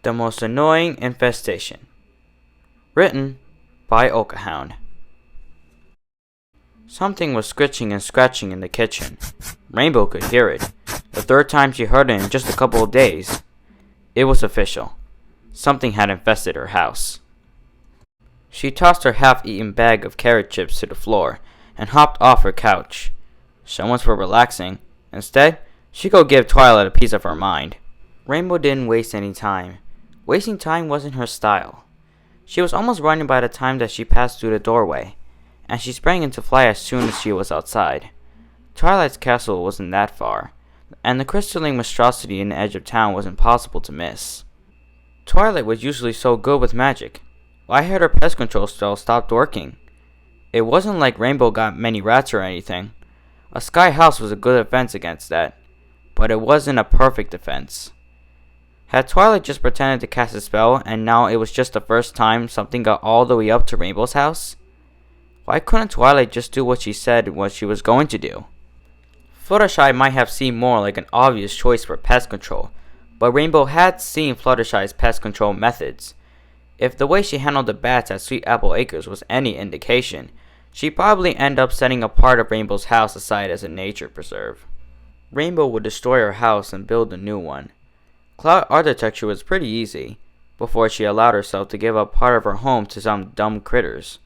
The Most Annoying Infestation. Written by Okahound. Something was scritching and scratching in the kitchen. Rainbow could hear it. The third time she heard it in just a couple of days. It was official. Something had infested her house. She tossed her half-eaten bag of carrot chips to the floor and hopped off her couch. Someone's for relaxing. Instead, she go give Twilight a piece of her mind. Rainbow didn't waste any time. Wasting time wasn't her style. She was almost running by the time that she passed through the doorway, and she sprang into flight as soon as she was outside. Twilight's castle wasn't that far, and the crystalline monstrosity in the edge of town was impossible to miss. Twilight was usually so good with magic. Why had her pest control spell stopped working? It wasn't like Rainbow got many rats or anything. A sky house was a good defense against that, but it wasn't a perfect defense. Had Twilight just pretended to cast a spell and now it was just the first time something got all the way up to Rainbow's house? Why couldn't Twilight just do what she said what she was going to do? Fluttershy might have seemed more like an obvious choice for pest control, but Rainbow had seen Fluttershy's pest control methods. If the way she handled the bats at Sweet Apple Acres was any indication, she'd probably end up setting a part of Rainbow's house aside as a nature preserve. Rainbow would destroy her house and build a new one. Cloud architecture was pretty easy, before she allowed herself to give up part of her home to some dumb critters.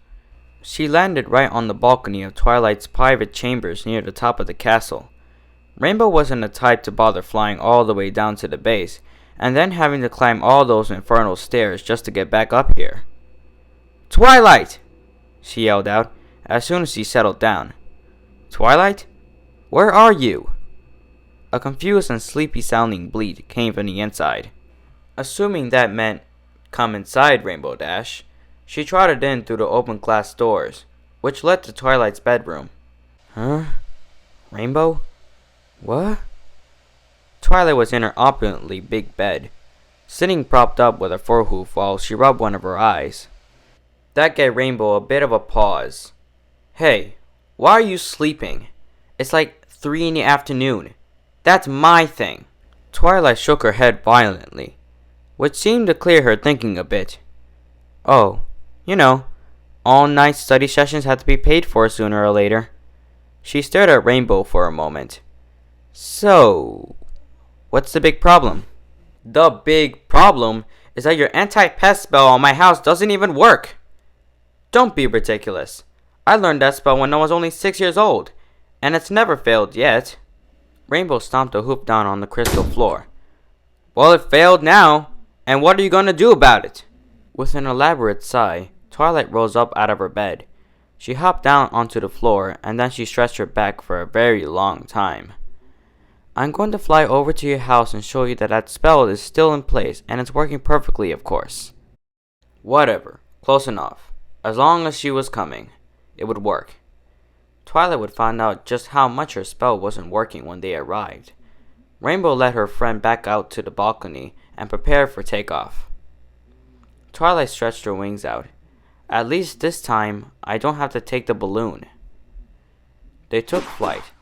She landed right on the balcony of Twilight's private chambers near the top of the castle. Rainbow wasn't the type to bother flying all the way down to the base, and then having to climb all those infernal stairs just to get back up here. "Twilight!" she yelled out, as soon as she settled down. "Twilight? Where are you?" A confused and sleepy-sounding bleat came from the inside. Assuming that meant, "Come inside, Rainbow Dash," she trotted in through the open glass doors, which led to Twilight's bedroom. "Huh? Rainbow? What?" Twilight was in her opulently big bed, sitting propped up with a fur hoof while she rubbed one of her eyes. That gave Rainbow a bit of a pause. "Hey, why are you sleeping? It's like 3 in the afternoon. That's my thing." Twilight shook her head violently, which seemed to clear her thinking a bit. "Oh, you know, all-night study sessions have to be paid for sooner or later." She stared at Rainbow for a moment. "So, what's the big problem?" "The big problem is that your anti-pest spell on my house doesn't even work." "Don't be ridiculous. I learned that spell when I was only 6 years old, and it's never failed yet." Rainbow stomped a hoof down on the crystal floor. "Well, it failed now, and what are you going to do about it?" With an elaborate sigh, Twilight rose up out of her bed. She hopped down onto the floor, and then she stretched her back for a very long time. "I'm going to fly over to your house and show you that that spell is still in place, and it's working perfectly, of course." Whatever. Close enough. As long as she was coming, it would work. Twilight would find out just how much her spell wasn't working when they arrived. Rainbow led her friend back out to the balcony and prepared for takeoff. Twilight stretched her wings out. "At least this time, I don't have to take the balloon." They took flight,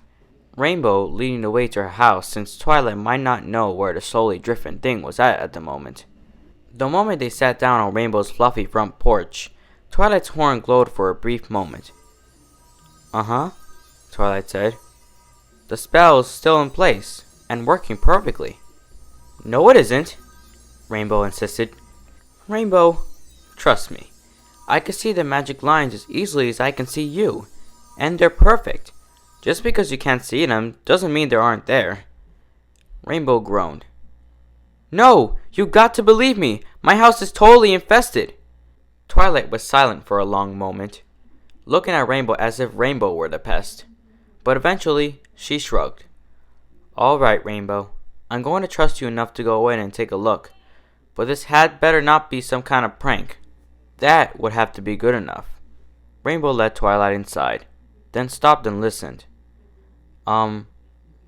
Rainbow leading the way to her house since Twilight might not know where the slowly drifting thing was at the moment. The moment they sat down on Rainbow's fluffy front porch, Twilight's horn glowed for a brief moment. "Uh-huh," Twilight said. "The spell is still in place, and working perfectly." "No, it isn't," Rainbow insisted. "Rainbow, trust me. I can see the magic lines as easily as I can see you, and they're perfect. Just because you can't see them doesn't mean they aren't there." Rainbow groaned. "No, you got to believe me. My house is totally infested." Twilight was silent for a long moment, looking at Rainbow as if Rainbow were the pest. But eventually, she shrugged. "All right, Rainbow. I'm going to trust you enough to go in and take a look. But this had better not be some kind of prank. That would have to be good enough." Rainbow led Twilight inside, then stopped and listened.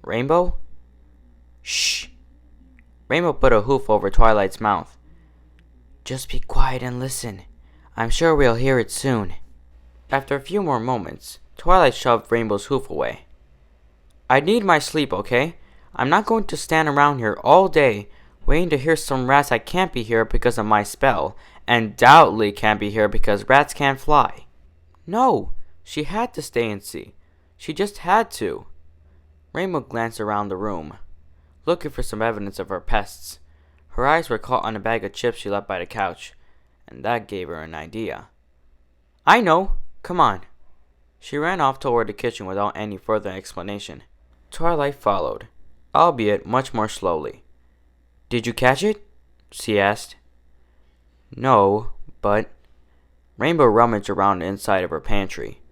Rainbow?" "Shh." Rainbow put a hoof over Twilight's mouth. "Just be quiet and listen. I'm sure we'll hear it soon." After a few more moments, Twilight shoved Rainbow's hoof away. "I need my sleep, okay? I'm not going to stand around here all day Waiting to hear some rats that can't be here because of my spell, and doubtly can't be here because rats can't fly. No, she had to stay and see. She just had to. Rainbow glanced around the room, looking for some evidence of her pests. Her eyes were caught on a bag of chips she left by the couch, and that gave her an idea. I know! Come on! She ran off toward the kitchen without any further explanation. Twilight followed, albeit much more slowly. Did you catch it? She asked. No, but... Rainbow rummaged around the inside of her pantry.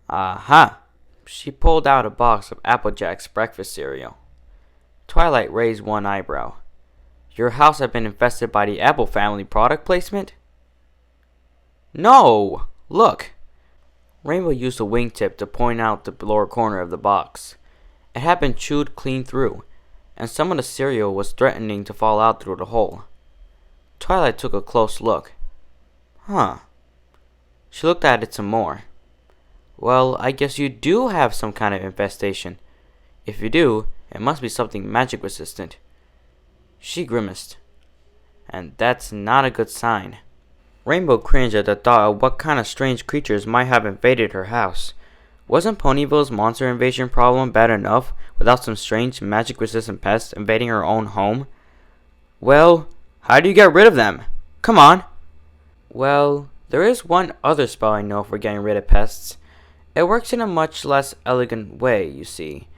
Aha! She pulled out a box of Applejack's breakfast cereal. Twilight raised one eyebrow. Your house had been infested by the Apple family product placement? No! Look! Rainbow used a wingtip to point out the lower corner of the box. It had been chewed clean through, and some of the cereal was threatening to fall out through the hole. Twilight took a close look. Huh. She looked at it some more. Well, I guess you do have some kind of infestation. If you do, it must be something magic resistant. She grimaced. And that's not a good sign. Rainbow cringed at the thought of what kind of strange creatures might have invaded her house. Wasn't Ponyville's monster invasion problem bad enough without some strange magic-resistant pests invading her own home? Well, how do you get rid of them? Come on! Well, there is one other spell I know for getting rid of pests. It works in a much less elegant way, you see.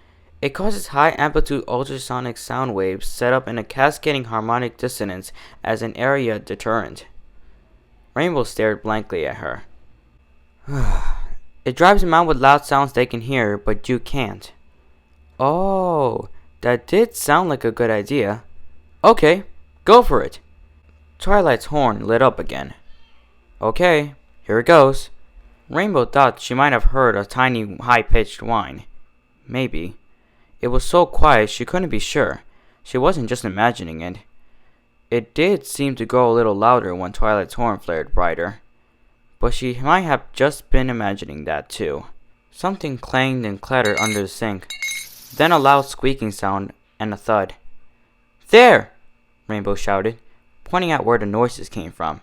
It causes high-amplitude ultrasonic sound waves set up in a cascading harmonic dissonance as an area deterrent. Rainbow stared blankly at her. It drives them out with loud sounds they can hear, but you can't. Oh, that did sound like a good idea. Okay, go for it. Twilight's horn lit up again. Okay, here it goes. Rainbow thought she might have heard a tiny high-pitched whine. Maybe. It was so quiet she couldn't be sure. She wasn't just imagining it. It did seem to grow a little louder when Twilight's horn flared brighter. But she might have just been imagining that too. Something clanged and clattered under the sink. Then a loud squeaking sound and a thud. There! Rainbow shouted, pointing out where the noises came from.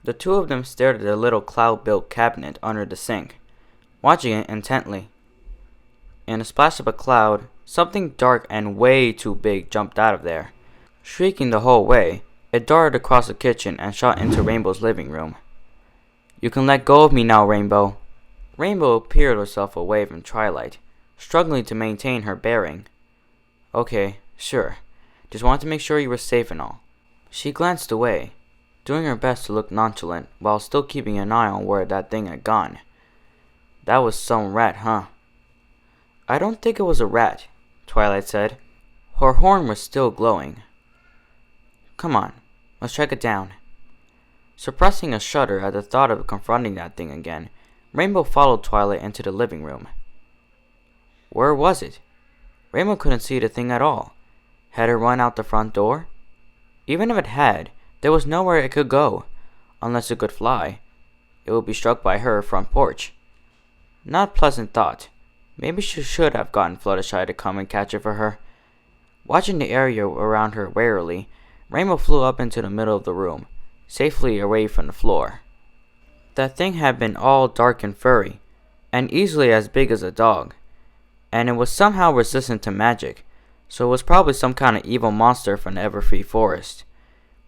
The two of them stared at the little cloud-built cabinet under the sink, watching it intently. In a splash of a cloud, something dark and way too big jumped out of there. Shrieking the whole way, it darted across the kitchen and shot into Rainbow's living room. You can let go of me now, Rainbow. Rainbow peered herself away from Twilight, struggling to maintain her bearing. Okay, sure. Just wanted to make sure you were safe and all. She glanced away, doing her best to look nonchalant while still keeping an eye on where that thing had gone. That was some rat, huh? I don't think it was a rat, Twilight said. Her horn was still glowing. Come on, let's track it down. Suppressing a shudder at the thought of confronting that thing again, Rainbow followed Twilight into the living room. Where was it? Rainbow couldn't see the thing at all. Had it run out the front door? Even if it had, there was nowhere it could go. Unless it could fly, it would be struck by her front porch. Not a pleasant thought. Maybe she should have gotten Fluttershy to come and catch it for her. Watching the area around her warily, Rainbow flew up into the middle of the room, safely away from the floor. That thing had been all dark and furry, and easily as big as a dog, and it was somehow resistant to magic, so it was probably some kind of evil monster from the Everfree Forest.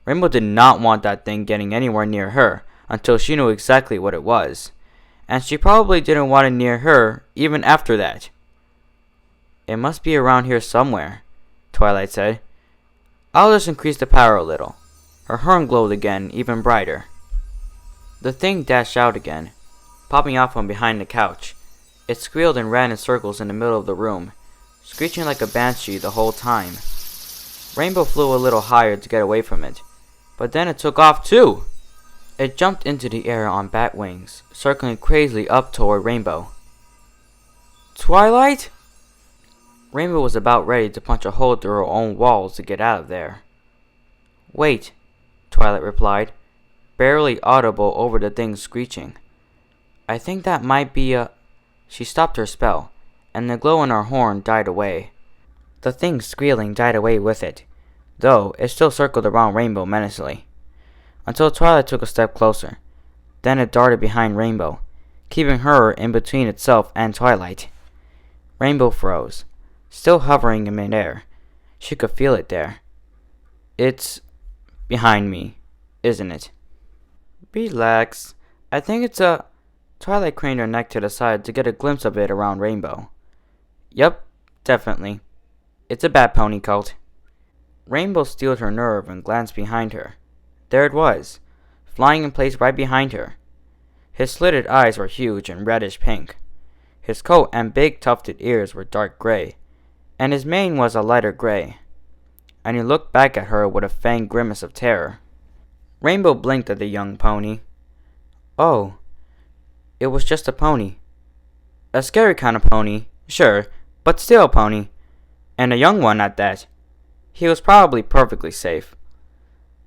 Rainbow did not want that thing getting anywhere near her until she knew exactly what it was, and she probably didn't want it near her even after that. It must be around here somewhere, Twilight said. I'll just increase the power a little. Her horn glowed again, even brighter. The thing dashed out again, popping out from behind the couch. It squealed and ran in circles in the middle of the room, screeching like a banshee the whole time. Rainbow flew a little higher to get away from it, but then it took off too! It jumped into the air on bat wings, circling crazily up toward Rainbow. Twilight? Rainbow was about ready to punch a hole through her own walls to get out of there. Wait, Twilight replied, barely audible over the thing's screeching. I think that might be a... She stopped her spell, and the glow in her horn died away. The thing's squealing died away with it. though it still circled around Rainbow menacingly, until Twilight took a step closer. Then it darted behind Rainbow, keeping her in between itself and Twilight. Rainbow froze, still hovering in midair. She could feel it there. It's behind me, isn't it? Relax. I think it's a... Twilight craned her neck to the side to get a glimpse of it around Rainbow. Yup, definitely. It's a Bat Pony colt. Rainbow steeled her nerve and glanced behind her. There it was, flying in place right behind her. His slitted eyes were huge and reddish pink. His coat and big tufted ears were dark gray, and his mane was a lighter gray. And he looked back at her with a fanged grimace of terror. Rainbow blinked at the young pony. Oh, it was just a pony. A scary kind of pony, sure, but still a pony. And a young one at that. He was probably perfectly safe.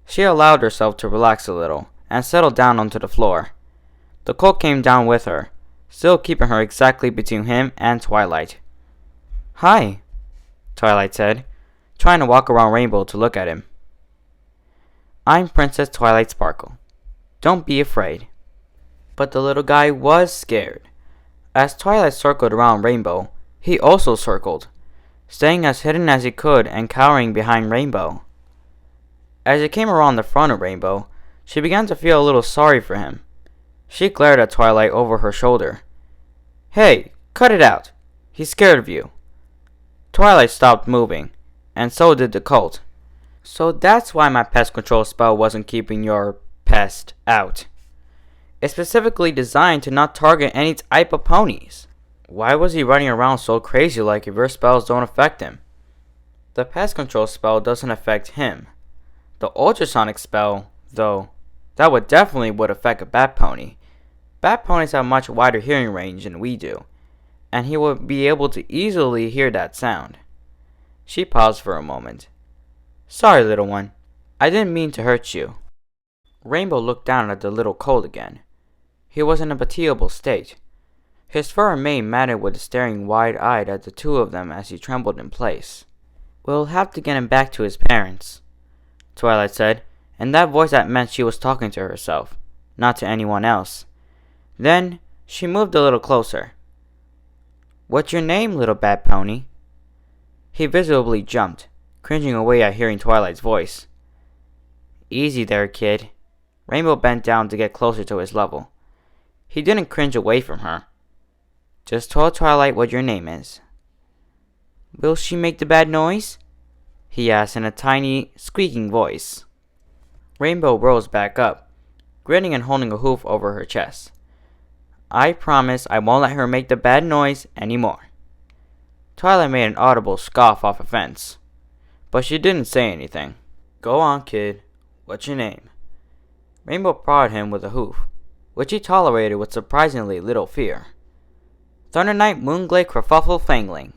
She allowed herself to relax a little and settled down onto the floor. The colt came down with her, still keeping her exactly between him and Twilight. Hi, Twilight said, trying to walk around Rainbow to look at him. I'm Princess Twilight Sparkle. Don't be afraid. But the little guy was scared. As Twilight circled around Rainbow, he also circled, staying as hidden as he could and cowering behind Rainbow. As he came around the front of Rainbow, she began to feel a little sorry for him. She glared at Twilight over her shoulder. Hey, cut it out. He's scared of you. Twilight stopped moving, and so did the colt. So that's why my pest control spell wasn't keeping your pest out. It's specifically designed to not target any type of ponies. Why was he running around so crazy like if your spells don't affect him? The pest control spell doesn't affect him. The ultrasonic spell, though, that would affect a bat pony. Bat ponies have much wider hearing range than we do, and he would be able to easily hear that sound. She paused for a moment. Sorry, little one. I didn't mean to hurt you. Rainbow looked down at the little colt again. He was in a pitiable state. His fur and mane matted with staring wide-eyed at the two of them as he trembled in place. We'll have to get him back to his parents, Twilight said, in that voice that meant she was talking to herself, not to anyone else. Then she moved a little closer. What's your name, little bat pony? He visibly jumped, cringing away at hearing Twilight's voice. Easy there, kid. Rainbow bent down to get closer to his level. He didn't cringe away from her. Just tell Twilight what your name is. Will she make the bad noise? He asked in a tiny, squeaking voice. Rainbow rose back up, grinning and holding a hoof over her chest. I promise I won't let her make the bad noise anymore. Twilight made an audible scoff off a fence, but she didn't say anything. Go on, kid. What's your name? Rainbow prodded him with a hoof, which he tolerated with surprisingly little fear. Thunderknight Moonglade Kerfuffle Fangling.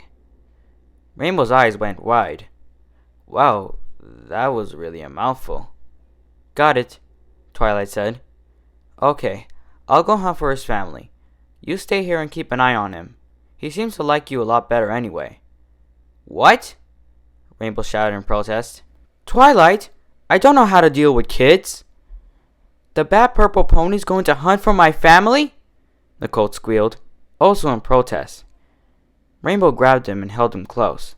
Rainbow's eyes went wide. Wow, that was really a mouthful. Got it, Twilight said. Okay, I'll go hunt for his family. You stay here and keep an eye on him. He seems to like you a lot better anyway. What? Rainbow shouted in protest. Twilight, I don't know how to deal with kids. The Bat Purple Pony's going to hunt for my family? The colt squealed, also in protest. Rainbow grabbed him and held him close.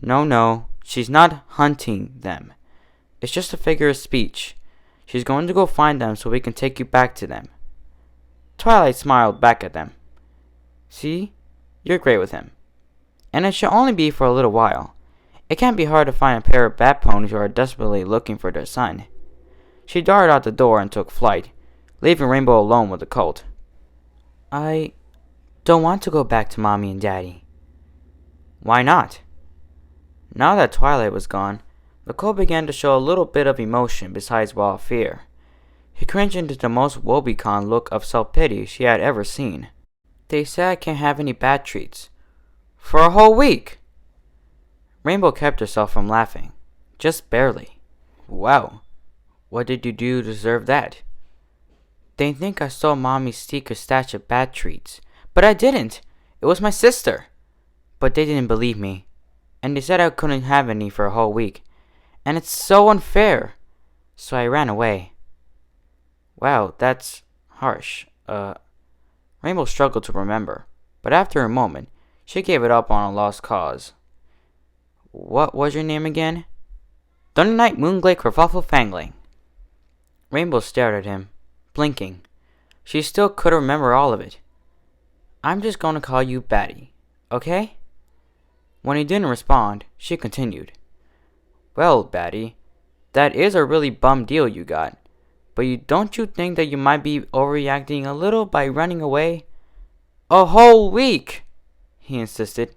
No, she's not hunting them. It's just a figure of speech. She's going to go find them so we can take you back to them. Twilight smiled back at them. See? You're great with him. And it should only be for a little while. It can't be hard to find a pair of bat ponies who are desperately looking for their son. She darted out the door and took flight, leaving Rainbow alone with the colt. I don't want to go back to Mommy and Daddy. Why not? Now that Twilight was gone, the colt began to show a little bit of emotion besides raw fear. He cringed into the most woebegone look of self-pity she had ever seen. They said I can't have any bad treats. For a whole week! Rainbow kept herself from laughing. Just barely. Wow. What did you do to deserve that? They think I stole Mommy's secret stash of bad treats. But I didn't. It was my sister. But they didn't believe me. And they said I couldn't have any for a whole week. And it's so unfair. So I ran away. Wow, that's harsh. Rainbow struggled to remember, but after a moment, she gave it up on a lost cause. What was your name again? Thunder Knight Moonglade Kerfuffle Fangling. Rainbow stared at him, blinking. She still couldn't remember all of it. I'm just going to call you Batty, okay? When he didn't respond, she continued. Well, Batty, that is a really bum deal you got. But don't you think that you might be overreacting a little by running away? A whole week, he insisted.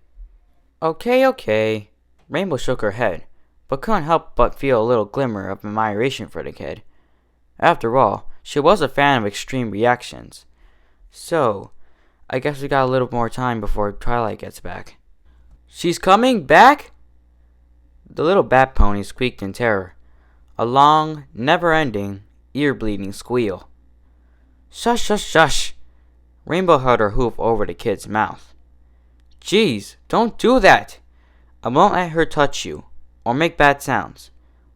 Okay. Rainbow shook her head, but couldn't help but feel a little glimmer of admiration for the kid. After all, she was a fan of extreme reactions. So, I guess we got a little more time before Twilight gets back. She's coming back? The little bat pony squeaked in terror. A long, never-ending, ear-bleeding squeal. Shush. Rainbow held her hoof over the kid's mouth. Jeez, don't do that. I won't let her touch you, or make bad sounds,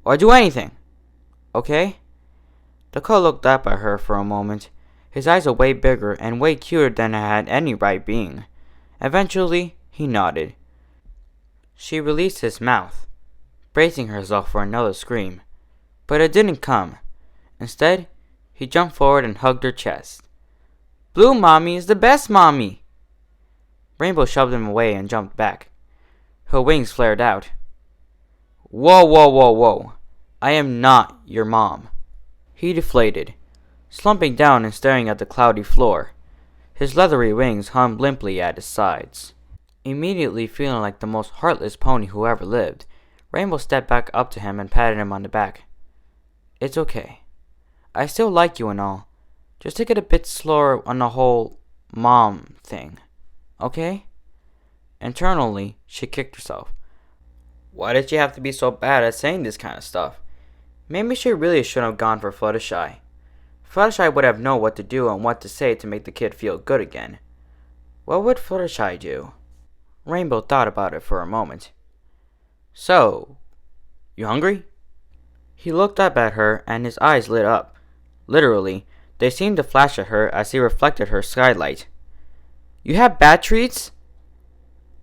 or do anything. Okay? The cub looked up at her for a moment. His eyes were way bigger and way cuter than it had any right being. Eventually, he nodded. She released his mouth, bracing herself for another scream. But it didn't come. Instead, he jumped forward and hugged her chest. Blue Mommy is the best mommy! Rainbow shoved him away and jumped back. Her wings flared out. Whoa. I am not your mom. He deflated, slumping down and staring at the cloudy floor. His leathery wings hung limply at his sides. Immediately feeling like the most heartless pony who ever lived, Rainbow stepped back up to him and patted him on the back. It's okay. I still like you and all. Just take it a bit slower on the whole mom thing. Okay? Internally, she kicked herself. Why did she have to be so bad at saying this kind of stuff? Maybe she really shouldn't have gone for Fluttershy. Fluttershy would have known what to do and what to say to make the kid feel good again. What would Fluttershy do? Rainbow thought about it for a moment. So, you hungry? He looked up at her and his eyes lit up. Literally, they seemed to flash at her as he reflected her skylight. You have bad treats?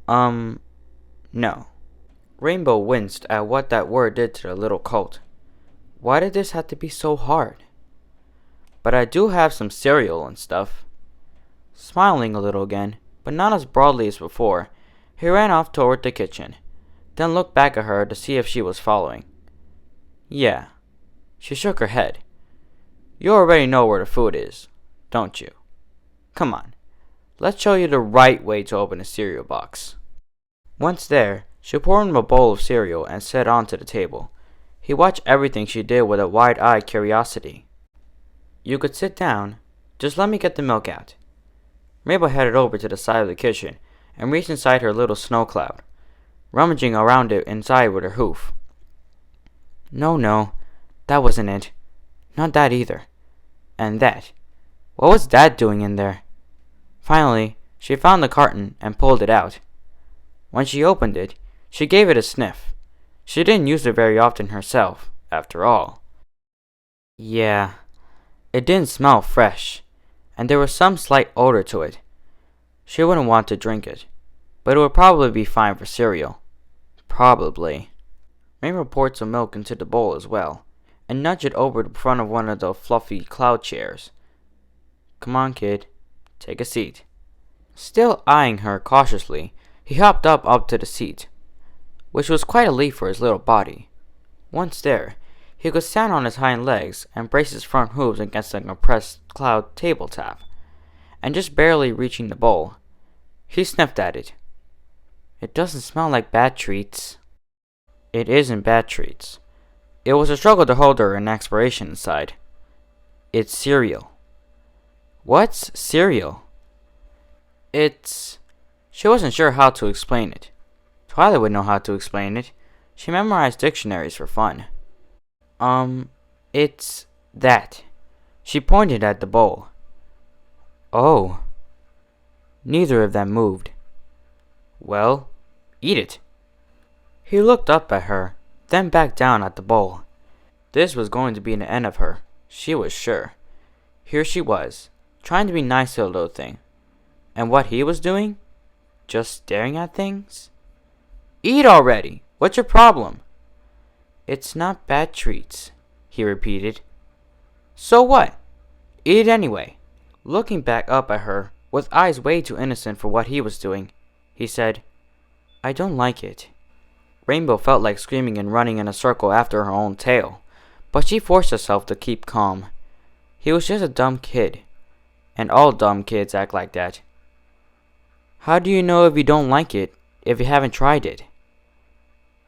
No. Rainbow winced at what that word did to the little colt. Why did this have to be so hard? But I do have some cereal and stuff. Smiling a little again, but not as broadly as before, he ran off toward the kitchen, then looked back at her to see if she was following. Yeah. She shook her head. You already know where the food is, don't you? Come on. Let's show you the right way to open a cereal box. Once there, she poured him a bowl of cereal and set it onto the table. He watched everything she did with a wide-eyed curiosity. You could sit down. Just let me get the milk out. Rainbow headed over to the side of the kitchen and reached inside her little snow cloud, rummaging around it inside with her hoof. No, that wasn't it. Not that either. And that. What was that doing in there? Finally, she found the carton and pulled it out. When she opened it, she gave it a sniff. She didn't use it very often herself, after all. Yeah, it didn't smell fresh, and there was some slight odor to it. She wouldn't want to drink it, but it would probably be fine for cereal. Probably. Rainbow poured some milk into the bowl as well, and nudged it over the front of one of the fluffy cloud chairs. Come on, kid. Take a seat. Still eyeing her cautiously, he hopped up to the seat, which was quite a leap for his little body. Once there, he could stand on his hind legs and brace his front hooves against the compressed cloud tabletop, and just barely reaching the bowl, he sniffed at it. It doesn't smell like bad treats. It isn't bad treats. It was a struggle to hold her in expiration inside. It's cereal. What's cereal? She wasn't sure how to explain it. Twilight would know how to explain it. She memorized dictionaries for fun. It's that. She pointed at the bowl. Oh. Neither of them moved. Well, eat it. He looked up at her, then back down at the bowl. This was going to be the end of her, she was sure. Here she was, trying to be nice to the little thing. And what he was doing? Just staring at things? Eat already! What's your problem? It's not bad treats, he repeated. So what? Eat it anyway. Looking back up at her, with eyes way too innocent for what he was doing, he said, I don't like it. Rainbow felt like screaming and running in a circle after her own tail, but she forced herself to keep calm. He was just a dumb kid, and all dumb kids act like that. How do you know if you don't like it if you haven't tried it?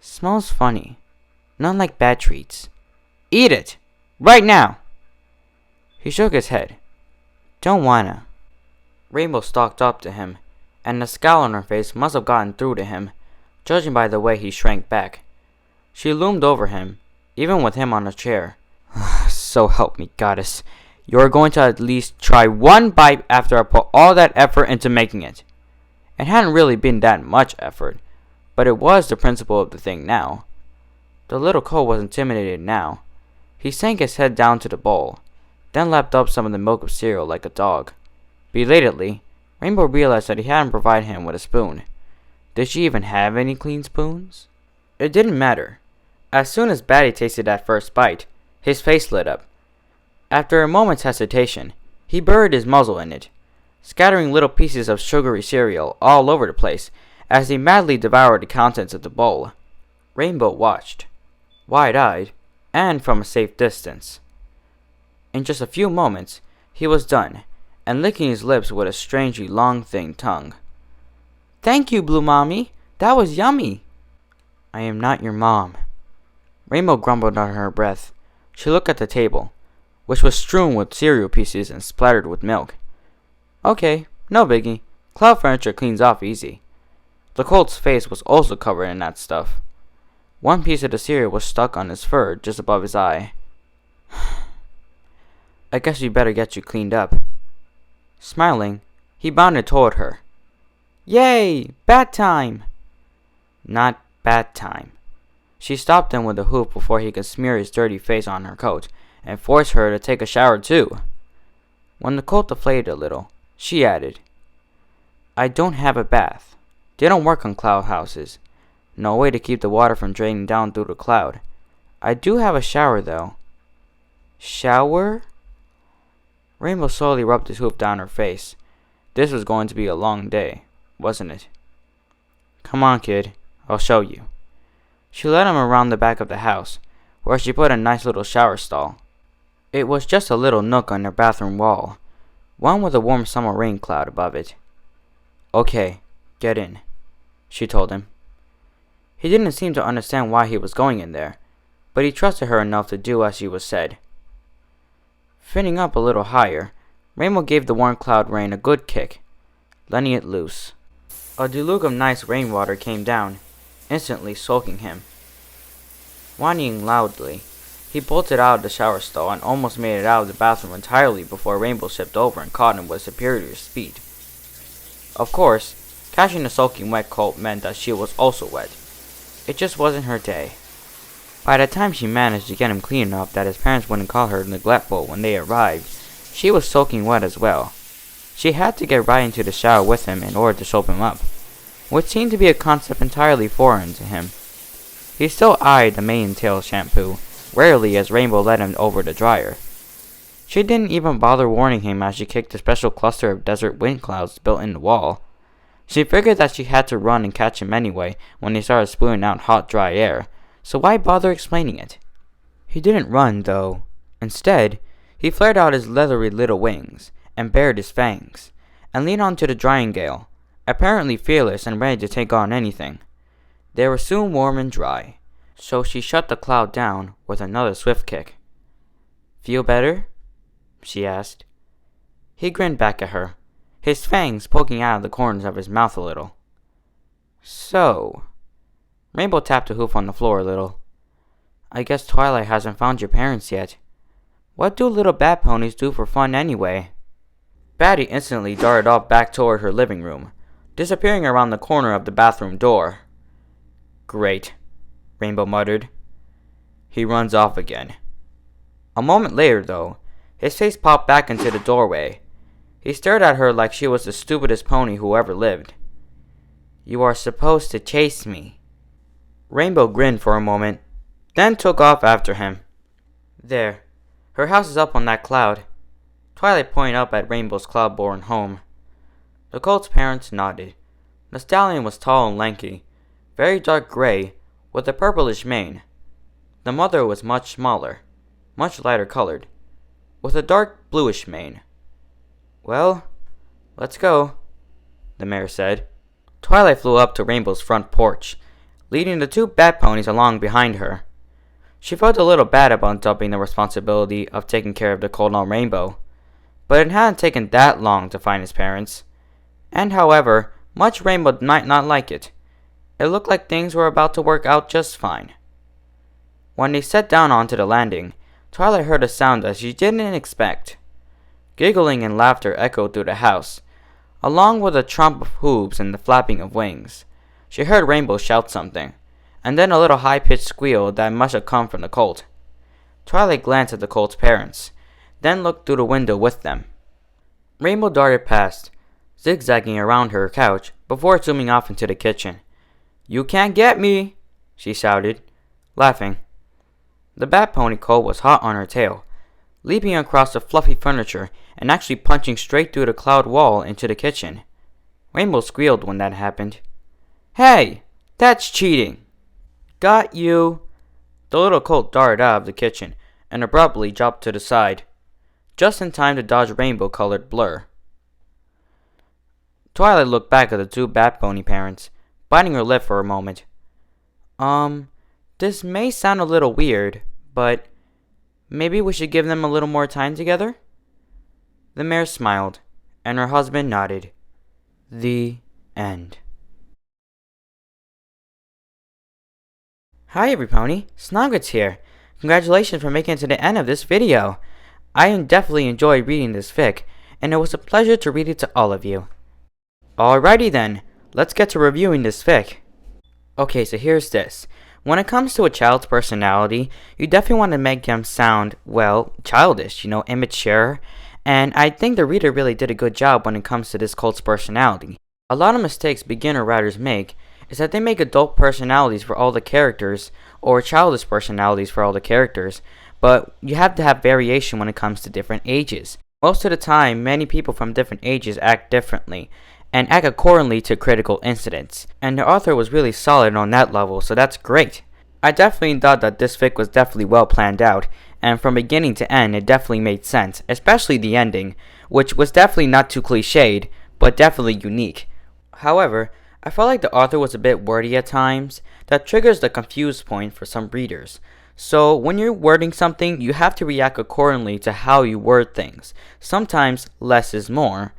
Smells funny. Not like bad treats. Eat it! Right now! He shook his head. Don't wanna. Rainbow stalked up to him, and the scowl on her face must have gotten through to him, judging by the way he shrank back. She loomed over him, even with him on a chair. So help me, goddess. You're going to at least try one bite after I put all that effort into making it. It hadn't really been that much effort, but it was the principle of the thing now. The little colt was intimidated now. He sank his head down to the bowl, then lapped up some of the milk of cereal like a dog. Belatedly, Rainbow realized that he hadn't provided him with a spoon. Did she even have any clean spoons? It didn't matter. As soon as Batty tasted that first bite, his face lit up. After a moment's hesitation, he buried his muzzle in it, scattering little pieces of sugary cereal all over the place as he madly devoured the contents of the bowl. Rainbow watched, wide-eyed, and from a safe distance. In just a few moments, he was done, and licking his lips with a strangely long, thin tongue. Thank you, Blue Mommy. That was yummy. I am not your mom. Rainbow grumbled under her breath. She looked at the table, which was strewn with cereal pieces and splattered with milk. Okay, no biggie. Cloud furniture cleans off easy. The colt's face was also covered in that stuff. One piece of the cereal was stuck on his fur just above his eye. I guess we better get you cleaned up. Smiling, he bounded toward her. Yay! Bat time! Not bat time. She stopped him with a hoop before he could smear his dirty face on her coat and force her to take a shower too. When the colt deflated a little, she added, I don't have a bath. They don't work on cloud houses. No way to keep the water from draining down through the cloud. I do have a shower though. Shower? Rainbow slowly rubbed his hoop down her face. This was going to be a long day, wasn't it? Come on, kid. I'll show you. She led him around the back of the house, where she put a nice little shower stall. It was just a little nook on their bathroom wall, one with a warm summer rain cloud above it. Okay, get in, she told him. He didn't seem to understand why he was going in there, but he trusted her enough to do as she was said. Finning up a little higher, Rainbow gave the warm cloud rain a good kick, letting it loose. A deluge of nice rainwater came down, instantly soaking him. Whining loudly, he bolted out of the shower stall and almost made it out of the bathroom entirely before Rainbow shipped over and caught him with superior speed. Of course, catching the soaking wet colt meant that she was also wet. It just wasn't her day. By the time she managed to get him clean enough that his parents wouldn't call her neglectful when they arrived, she was soaking wet as well. She had to get right into the shower with him in order to soap him up, which seemed to be a concept entirely foreign to him. He still eyed the mane and tail shampoo, rarely as Rainbow led him over the dryer. She didn't even bother warning him as she kicked the special cluster of desert wind clouds built in the wall. She figured that she had to run and catch him anyway when he started spewing out hot, dry air, so why bother explaining it? He didn't run, though. Instead, he flared out his leathery little wings, and bared his fangs, and leaned onto the drying gale, apparently fearless and ready to take on anything. They were soon warm and dry, so she shut the cloud down with another swift kick. Feel better? She asked. He grinned back at her, his fangs poking out of the corners of his mouth a little. So, Rainbow tapped the hoof on the floor a little. I guess Twilight hasn't found your parents yet. What do little bat ponies do for fun anyway? Batty instantly darted off back toward her living room, disappearing around the corner of the bathroom door. Great, Rainbow muttered. He runs off again. A moment later, though, his face popped back into the doorway. He stared at her like she was the stupidest pony who ever lived. "You are supposed to chase me." Rainbow grinned for a moment, then took off after him. "There, her house is up on that cloud." Twilight pointed up at Rainbow's cloud-born home. The colt's parents nodded. The stallion was tall and lanky, very dark gray, with a purplish mane. The mother was much smaller, much lighter colored, with a dark bluish mane. "Well, let's go," the mare said. Twilight flew up to Rainbow's front porch, leading the two bat ponies along behind her. She felt a little bad about dumping the responsibility of taking care of the colt on Rainbow, but it hadn't taken that long to find his parents. And however much Rainbow might not like it, it looked like things were about to work out just fine. When they sat down onto the landing, Twilight heard a sound that she didn't expect. Giggling and laughter echoed through the house, along with a trump of hooves and the flapping of wings. She heard Rainbow shout something, and then a little high-pitched squeal that must have come from the colt. Twilight glanced at the colt's parents, then looked through the window with them. Rainbow darted past, zigzagging around her couch before zooming off into the kitchen. "You can't get me," she shouted, laughing. The bat pony colt was hot on her tail, leaping across the fluffy furniture and actually punching straight through the cloud wall into the kitchen. Rainbow squealed when that happened. "Hey, that's cheating." "Got you." The little colt darted out of the kitchen and abruptly dropped to the side, just in time to dodge rainbow-colored Blur. Twilight looked back at the two bat pony parents, biting her lip for a moment. This may sound a little weird, but maybe we should give them a little more time together?" The mare smiled, and her husband nodded. The end. Hi everypony, Snogritz here. Congratulations for making it to the end of this video. I definitely enjoyed reading this fic, and it was a pleasure to read it to all of you. Alrighty then, let's get to reviewing this fic. Okay, so here's this. When it comes to a child's personality, you definitely want to make them sound, well, childish, immature, and I think the reader really did a good job when it comes to this colt's personality. A lot of mistakes beginner writers make is that they make adult personalities for all the characters, or childish personalities for all the characters, but you have to have variation when it comes to different ages. Most of the time, many people from different ages act differently, and act accordingly to critical incidents, and the author was really solid on that level, so that's great. I definitely thought that this fic was definitely well planned out, and from beginning to end it definitely made sense, especially the ending, which was definitely not too cliched, but definitely unique. However, I felt like the author was a bit wordy at times, that triggers the confused point for some readers. So when you're wording something, you have to react accordingly to how you word things. Sometimes less is more,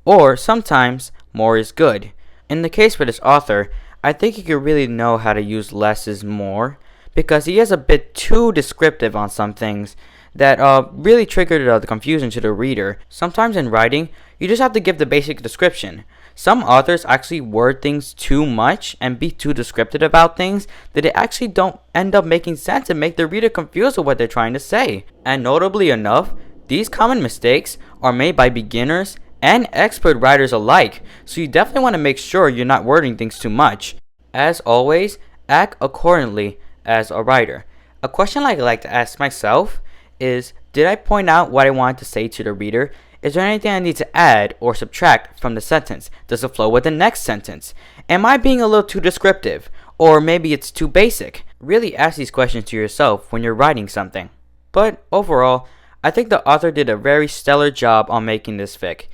or sometimes more is good. In the case for this author, I think he could really know how to use less is more, because he is a bit too descriptive on some things that really triggered the confusion to the reader. Sometimes in writing, you just have to give the basic description. Some authors actually word things too much and be too descriptive about things that they actually don't end up making sense and make the reader confused with what they're trying to say. And notably enough, these common mistakes are made by beginners and expert writers alike, so you definitely want to make sure you're not wording things too much. As always, act accordingly as a writer. A question I like to ask myself is, did I point out what I wanted to say to the reader? Is there anything I need to add or subtract from the sentence? Does it flow with the next sentence? Am I being a little too descriptive? Or maybe it's too basic? Really ask these questions to yourself when you're writing something. But overall, I think the author did a very stellar job on making this fic.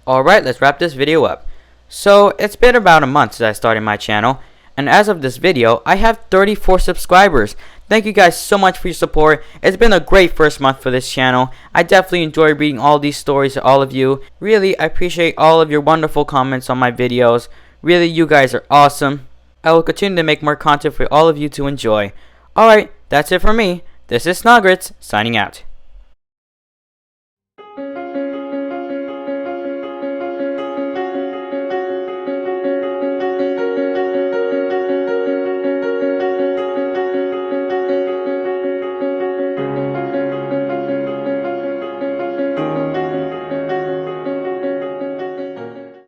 Alright, let's wrap this video up. So, it's been about a month since I started my channel, and as of this video, I have 34 subscribers. Thank you guys so much for your support. It's been a great first month for this channel. I definitely enjoy reading all these stories to all of you. Really, I appreciate all of your wonderful comments on my videos. Really, you guys are awesome. I will continue to make more content for all of you to enjoy. Alright, that's it for me. This is Snogritz, signing out.